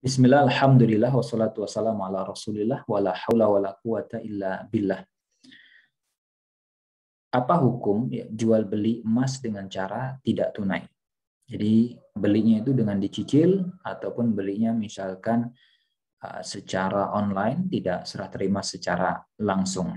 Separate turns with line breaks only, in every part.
Bismillah, alhamdulillah, wassalatu wassalamu ala rasulillah, wa la hawla wa la quwata illa billah. Apa hukum jual beli emas dengan cara tidak tunai? Jadi belinya itu dengan dicicil ataupun belinya misalkan secara online, tidak serah terima secara langsung.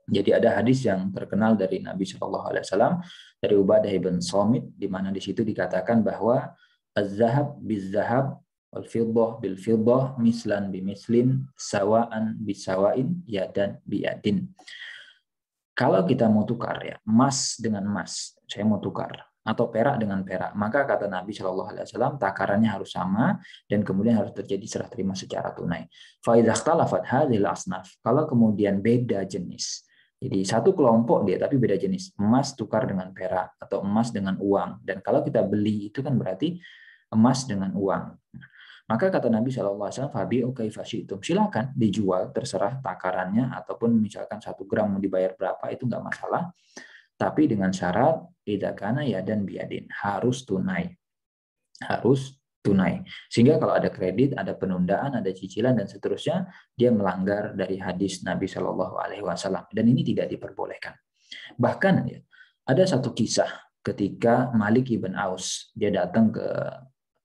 Jadi ada hadis yang terkenal dari Nabi Shallallahu Alaihi Wasallam dari Ubadah bin Samit, di mana di situ dikatakan bahwa az-zahab biz-zahab wal fiddah bil fiddah mislan bi mislin sawaan bi sawain yadan bi yadin. Kalau kita mau tukar ya emas dengan emas, saya mau tukar atau perak dengan perak, maka kata Nabi Shallallahu Alaihi Wasallam takarannya harus sama dan kemudian harus terjadi serah terima secara tunai. Fa idza ikhtalafat hadhil asnaf, kalau kemudian beda jenis, jadi satu kelompok dia tapi beda jenis, emas tukar dengan perak atau emas dengan uang, dan kalau kita beli itu kan berarti emas dengan uang. Maka kata Nabi SAW, Fabi'u kaifa syi'tum, silakan dijual, terserah takarannya, ataupun misalkan 1 gram mau dibayar berapa, itu nggak masalah. Tapi dengan syarat, idza kana yadan biadin, harus tunai. Harus tunai. Sehingga kalau ada kredit, ada penundaan, ada cicilan, dan seterusnya, dia melanggar dari hadis Nabi SAW. Dan ini tidak diperbolehkan. Bahkan ya, ada satu kisah ketika Malik ibn Aus, dia datang ke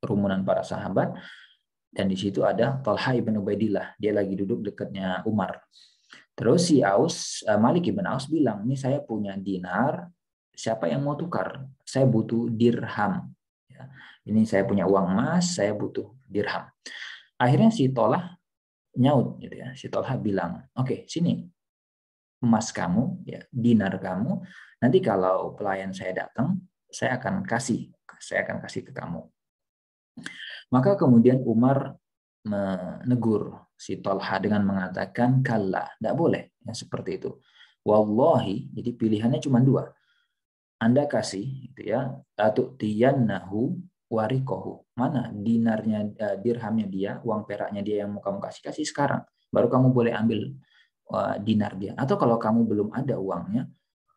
kerumunan para sahabat, dan di situ ada Talha ibn Ubaidillah, dia lagi duduk dekatnya Umar. Terus si Malik ibn Aus bilang, ini saya punya dinar, siapa yang mau tukar? Saya butuh dirham. Ya, ini saya punya uang emas, saya butuh dirham. Akhirnya si Talha nyaut, gitu ya. Si Talha bilang, oke, sini emas kamu, ya, dinar kamu. Nanti kalau pelayan saya datang, saya akan kasih ke kamu. Maka kemudian Umar menegur si Talha dengan mengatakan, kalla, tidak boleh yang seperti itu. Wallahi, jadi pilihannya cuma 2. Anda kasih, gitu ya, atau tiyannahu warikohu. Mana dinarnya, dirhamnya dia, uang peraknya dia yang mau kamu kasih sekarang. Baru kamu boleh ambil dinar dia. Atau kalau kamu belum ada uangnya,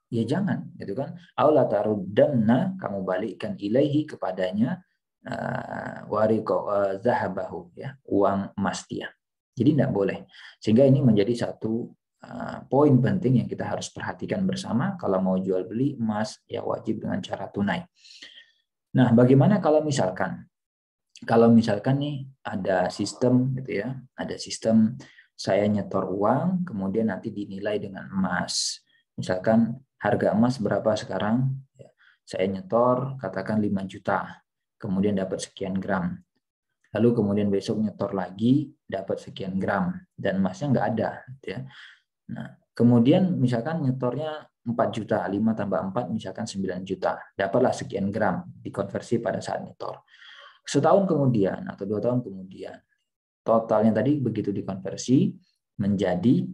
ya jangan, gitu kan? Aula taruddanna, kamu balikkan ilaihi kepadanya wariko zahabahu, ya, uang emas dia. Jadi tidak boleh. Sehingga ini menjadi satu poin penting yang kita harus perhatikan bersama kalau mau jual beli emas, ya wajib dengan cara tunai. Nah, bagaimana kalau misalkan nih ada sistem, gitu ya, ada sistem saya nyetor uang kemudian nanti dinilai dengan emas. Misalkan harga emas berapa sekarang? Ya, saya nyetor katakan 5 juta, kemudian dapat sekian gram. Lalu kemudian besok nyetor lagi dapat sekian gram dan emasnya nggak ada, gitu ya. Nah, kemudian misalkan nyetornya 4 juta, 5 tambah 4 misalkan 9 juta, dapatlah sekian gram dikonversi pada saat nyetor. Setahun kemudian atau 2 tahun kemudian, totalnya tadi begitu dikonversi menjadi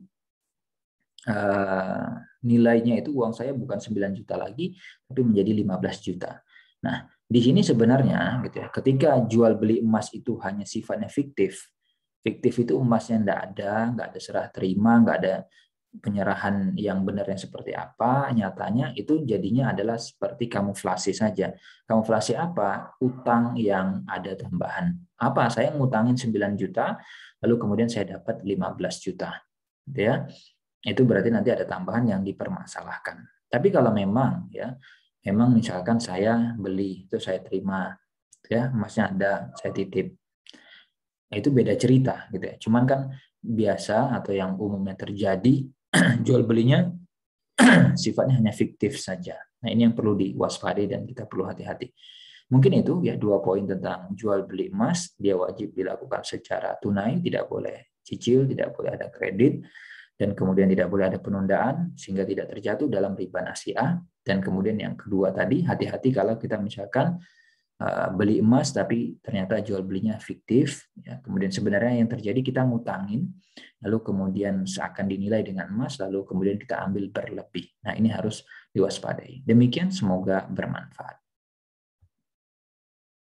nilainya itu uang saya bukan 9 juta lagi, tapi menjadi 15 juta. Nah, di sini sebenarnya, gitu ya, ketika jual beli emas itu hanya sifatnya fiktif. Fiktif itu emasnya nggak ada serah terima, nggak ada penyerahan yang benarnya seperti apa, nyatanya itu jadinya adalah seperti kamuflase saja. Kamuflase apa? Utang yang ada tambahan. Apa? Saya ngutangin 9 juta, lalu kemudian saya dapat 15 juta. Gitu ya. Itu berarti nanti ada tambahan yang dipermasalahkan. Tapi kalau memang misalkan saya beli, itu saya terima, ya, emasnya ada, saya titip. Itu beda cerita gitu ya. Cuman kan biasa atau yang umumnya terjadi jual belinya sifatnya hanya fiktif saja. Nah, ini yang perlu diwaspadai dan kita perlu hati-hati. Mungkin itu ya 2 poin tentang jual beli emas, dia wajib dilakukan secara tunai, tidak boleh cicil, tidak boleh ada kredit, dan kemudian tidak boleh ada penundaan sehingga tidak terjatuh dalam riba nasi'ah. Dan kemudian yang kedua tadi, hati-hati kalau kita misalkan beli emas tapi ternyata jual belinya fiktif, ya. Kemudian sebenarnya yang terjadi kita ngutangin, lalu kemudian seakan dinilai dengan emas, lalu kemudian kita ambil berlebih. Nah, ini harus diwaspadai. Demikian, semoga bermanfaat.